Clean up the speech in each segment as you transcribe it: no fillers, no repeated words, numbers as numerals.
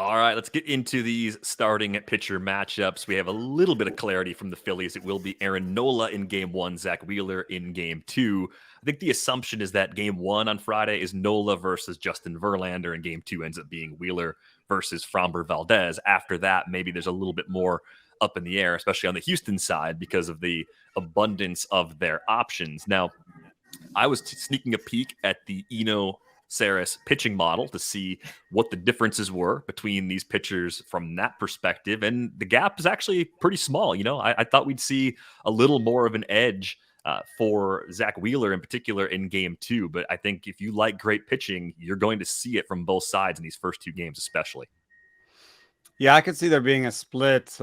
All right, let's get into these starting pitcher matchups. We have a little bit of clarity from the Phillies. It will be Aaron Nola in game one, Zach Wheeler in game two. I think the assumption is that game one on Friday is Nola versus Justin Verlander, and game two ends up being Wheeler versus Framber Valdez. After that, maybe there's a little bit more up in the air, especially on the Houston side because of the abundance of their options. Now, I was sneaking a peek at the Sarris pitching model to see what the differences were between these pitchers from that perspective. And the gap is actually pretty small. I thought we'd see a little more of an edge for Zach Wheeler in particular in game two. But I think if you like great pitching, you're going to see it from both sides in these first two games, especially. Yeah, I could see there being a split.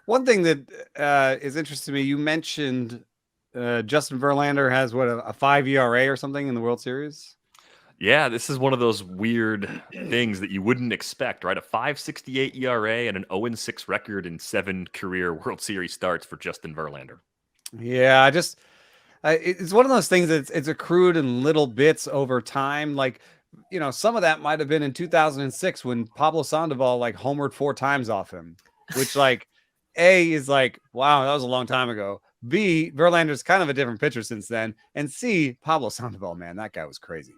One thing that is interesting to me, you mentioned Justin Verlander has a 5 ERA or something in the World Series. Yeah, this is one of those weird things that you wouldn't expect, right? A 5.68 ERA and an 0-6 record in 7 career World Series starts for Justin Verlander. Yeah, it's one of those things that's it's accrued in little bits over time. Like, some of that might have been in 2006 when Pablo Sandoval homered 4 times off him, which A is wow, that was a long time ago. B, Verlander's kind of a different pitcher since then. And C, Pablo Sandoval, man, that guy was crazy.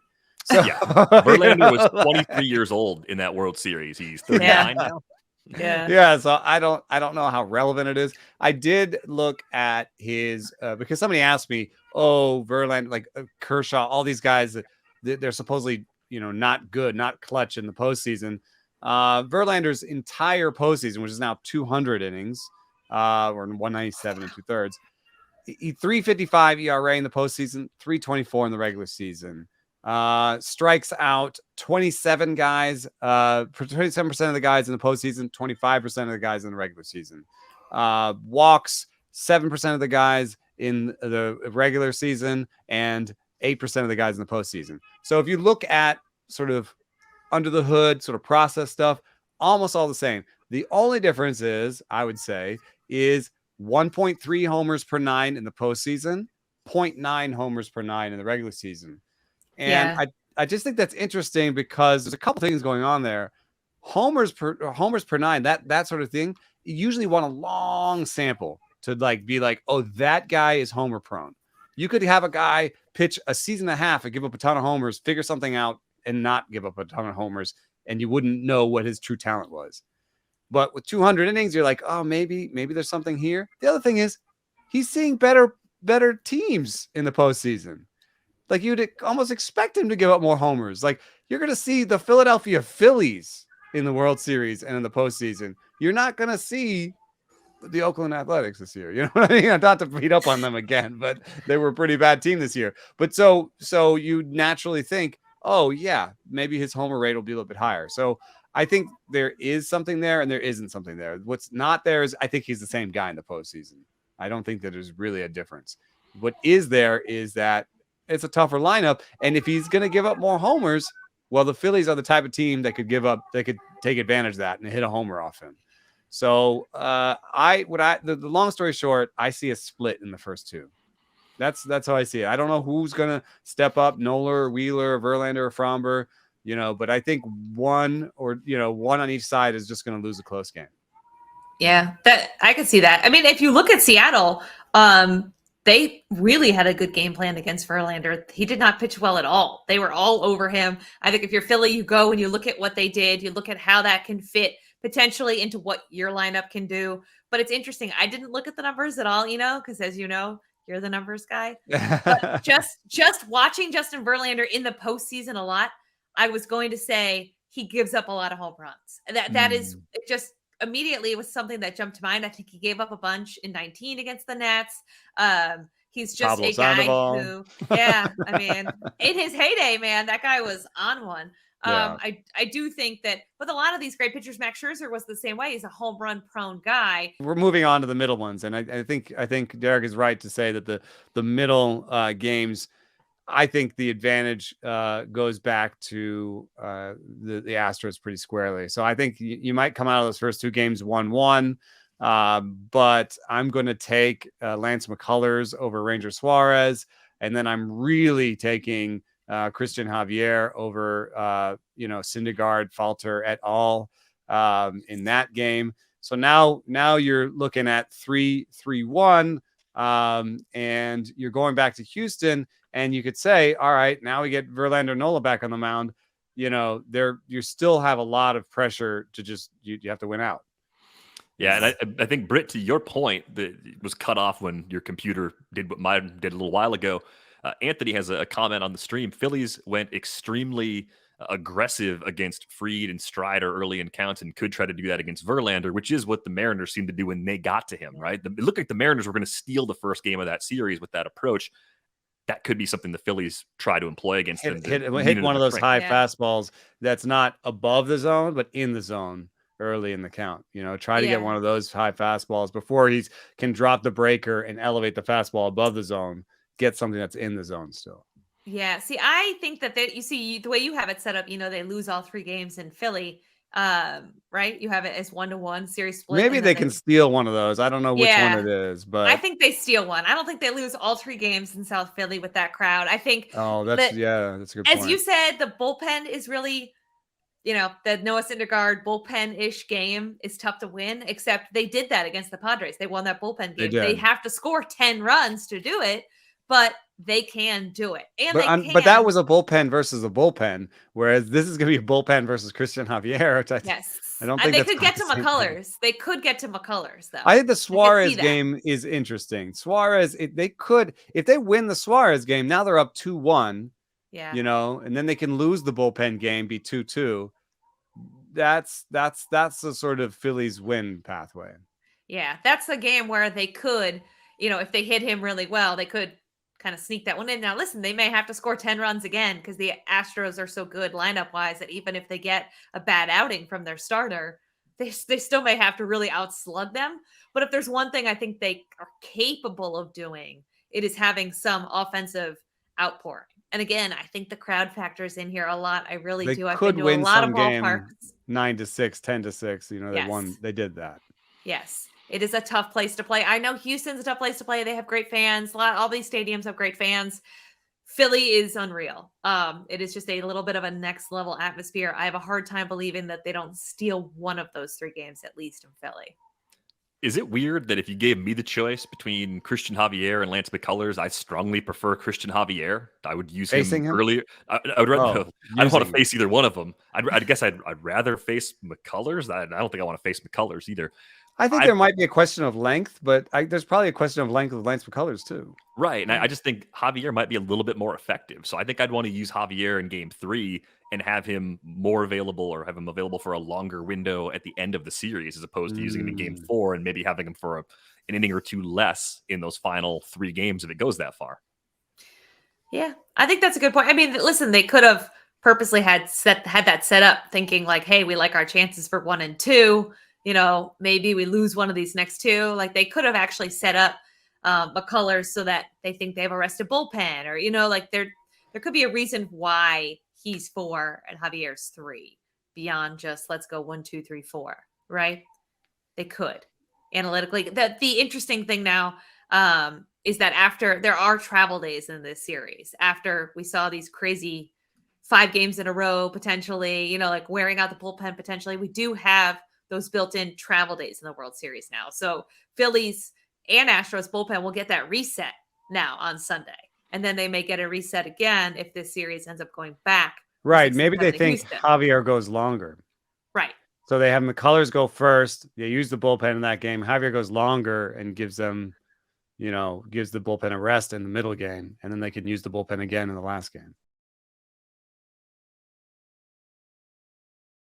So yeah, Verlander was 23 years old in that World Series. He's 39 now. Yeah. So I don't know how relevant it is. I did look at his because somebody asked me, Verlander, Kershaw, all these guys they're supposedly not good, not clutch in the postseason. Verlander's entire postseason, which is now 200 innings, or 197 and 2/3. He 3.55 ERA in the postseason, 3.24 in the regular season. Strikes out 27 guys, 27% of the guys in the postseason, 25% of the guys in the regular season. Walks 7% of the guys in the regular season and 8% of the guys in the postseason. So if you look at sort of under the hood, sort of process stuff, almost all the same. The only difference is, I would say, is 1.3 homers per 9 in the postseason, 0.9 homers per 9 in the regular season. And I just think that's interesting because there's a couple things going on there. Homers per 9, that sort of thing, you usually want a long sample to be that guy is homer prone. You could have a guy pitch a season and a half and give up a ton of homers, figure something out and not give up a ton of homers, and you wouldn't know what his true talent was. But with 200 innings, you're maybe there's something here. The other thing is he's seeing better teams in the postseason. You'd almost expect him to give up more homers. You're going to see the Philadelphia Phillies in the World Series and in the postseason. You're not going to see the Oakland Athletics this year. You know what I mean? Not to beat up on them again, but they were a pretty bad team this year. But so you naturally think, oh yeah, maybe his homer rate will be a little bit higher. So I think there is something there and there isn't something there. What's not there is I think he's the same guy in the postseason. I don't think that there's really a difference. What is there is that it's a tougher lineup. And if he's going to give up more homers, well, the Phillies are the type of team that could could take advantage of that and hit a homer off him. So the long story short, I see a split in the first two. That's how I see it. I don't know who's going to step up, Nola or Wheeler or Verlander or Framber, but I think one on each side is just going to lose a close game. Yeah, that I can see that. I mean, if you look at Seattle, they really had a good game plan against Verlander. He did not pitch well at all. They were all over him. I think if you're Philly, you go and you look at what they did. You look at how that can fit potentially into what your lineup can do. But it's interesting. I didn't look at the numbers at all, because as you know, you're the numbers guy. But just watching Justin Verlander in the postseason a lot, I was going to say he gives up a lot of home runs. That is just immediately it was something that jumped to mind. I think he gave up a bunch in 19 against the Nats. He's just Pablo Sandoval. Who, I mean, in his heyday, man, that guy was on one. I do think that with a lot of these great pitchers, Max Scherzer was the same way. He's a home run prone guy. We're moving on to the middle ones. And I think Derek is right to say that the middle games, I think the advantage goes back to the Astros pretty squarely. So I think you might come out of those first two games 1-1, but I'm going to take Lance McCullers over Ranger Suarez, and then I'm really taking Christian Javier over Syndergaard, Falter et al. in that game. So now you're looking at 3-1, and you're going back to Houston, and you could say, all right, now we get Verlander Nola back on the mound. You still have a lot of pressure to just you have to win out. Yeah, and I think, Britt, to your point, that it was cut off when your computer did what mine did a little while ago. Anthony has a comment on the stream. Phillies went extremely aggressive against Fried and Strider early in counts and could try to do that against Verlander, which is what the Mariners seemed to do when they got to him, right? It looked like the Mariners were going to steal the first game of that series with that approach. That could be something the Phillies try to employ against them. Hit one of those high fastballs that's not above the zone, but in the zone early in the count. Try to get one of those high fastballs before he can drop the breaker and elevate the fastball above the zone. Get something that's in the zone still. Yeah. See, I think that you see the way you have it set up, they lose all 3 games in Philly. Right? You have it as 1-1 series split. Maybe they can steal one of those. I don't know which one it is, but I think they steal one. I don't think they lose all 3 games in South Philly with that crowd. I think that's a good point. As you said, the bullpen is really, the Noah Syndergaard bullpen-ish game is tough to win, except they did that against the Padres. They won that bullpen game. They have to score 10 runs to do it, but they can do it. But that was a bullpen versus a bullpen, whereas this is going to be a bullpen versus Christian Javier. I don't think they could get to McCullers. They could get to McCullers, though. I think the Suarez game is interesting. Suarez, if they win the Suarez game, now they're up 2-1. Yeah. And then they can lose the bullpen game, be 2-2. That's the sort of Phillies win pathway. Yeah, that's the game where they could, if they hit him really well, they could kind of sneak that one in. Now, listen, they may have to score 10 runs again because the Astros are so good lineup-wise that even if they get a bad outing from their starter, they still may have to really outslug them. But if there's one thing I think they are capable of doing, it is having some offensive outpouring. And again, I think the crowd factors in here a lot. I really do. I've been to a lot of ballparks. 9-6, 10-6. They won. They did that. Yes. It is a tough place to play. I know Houston's a tough place to play. They have great fans. All these stadiums have great fans. Philly is unreal. It is just a little bit of a next level atmosphere. I have a hard time believing that they don't steal one of those 3 games at least in Philly. Is it weird that if you gave me the choice between Christian Javier and Lance McCullers, I strongly prefer Christian Javier? I would use him earlier. I would rather. I don't want to face either one of them. I guess I'd rather face McCullers. I don't think I want to face McCullers either. I think there might be a question of length, but there's probably a question of length with Lance McCullers too. Right. And I just think Javier might be a little bit more effective. So I think I'd want to use Javier in game 3 and have him more available, or have him available for a longer window at the end of the series, as opposed to using him in game 4 and maybe having him for an inning or 2 less in those final 3 games if it goes that far. Yeah, I think that's a good point. I mean, listen, they could have purposely had that set up thinking like, hey, we like our chances for 1 and 2. Maybe we lose one of these next 2. Like they could have actually set up McCullers so that they think they have a rested bullpen, or like there could be a reason why he's 4 and Javier's 3 beyond just let's go 1, 2, 3, 4. Right? They could analytically. The interesting thing now is that after there are travel days in this series, after we saw these crazy 5 games in a row potentially, like wearing out the bullpen potentially, we do have those built-in travel days in the World Series now. So Phillies and Astros bullpen will get that reset now on Sunday. And then they may get a reset again if this series ends up going back. Right. Maybe they think Houston. Javier goes longer. Right. So they have McCullers go first. They use the bullpen in that game. Javier goes longer and gives the bullpen a rest in the middle game. And then they can use the bullpen again in the last game.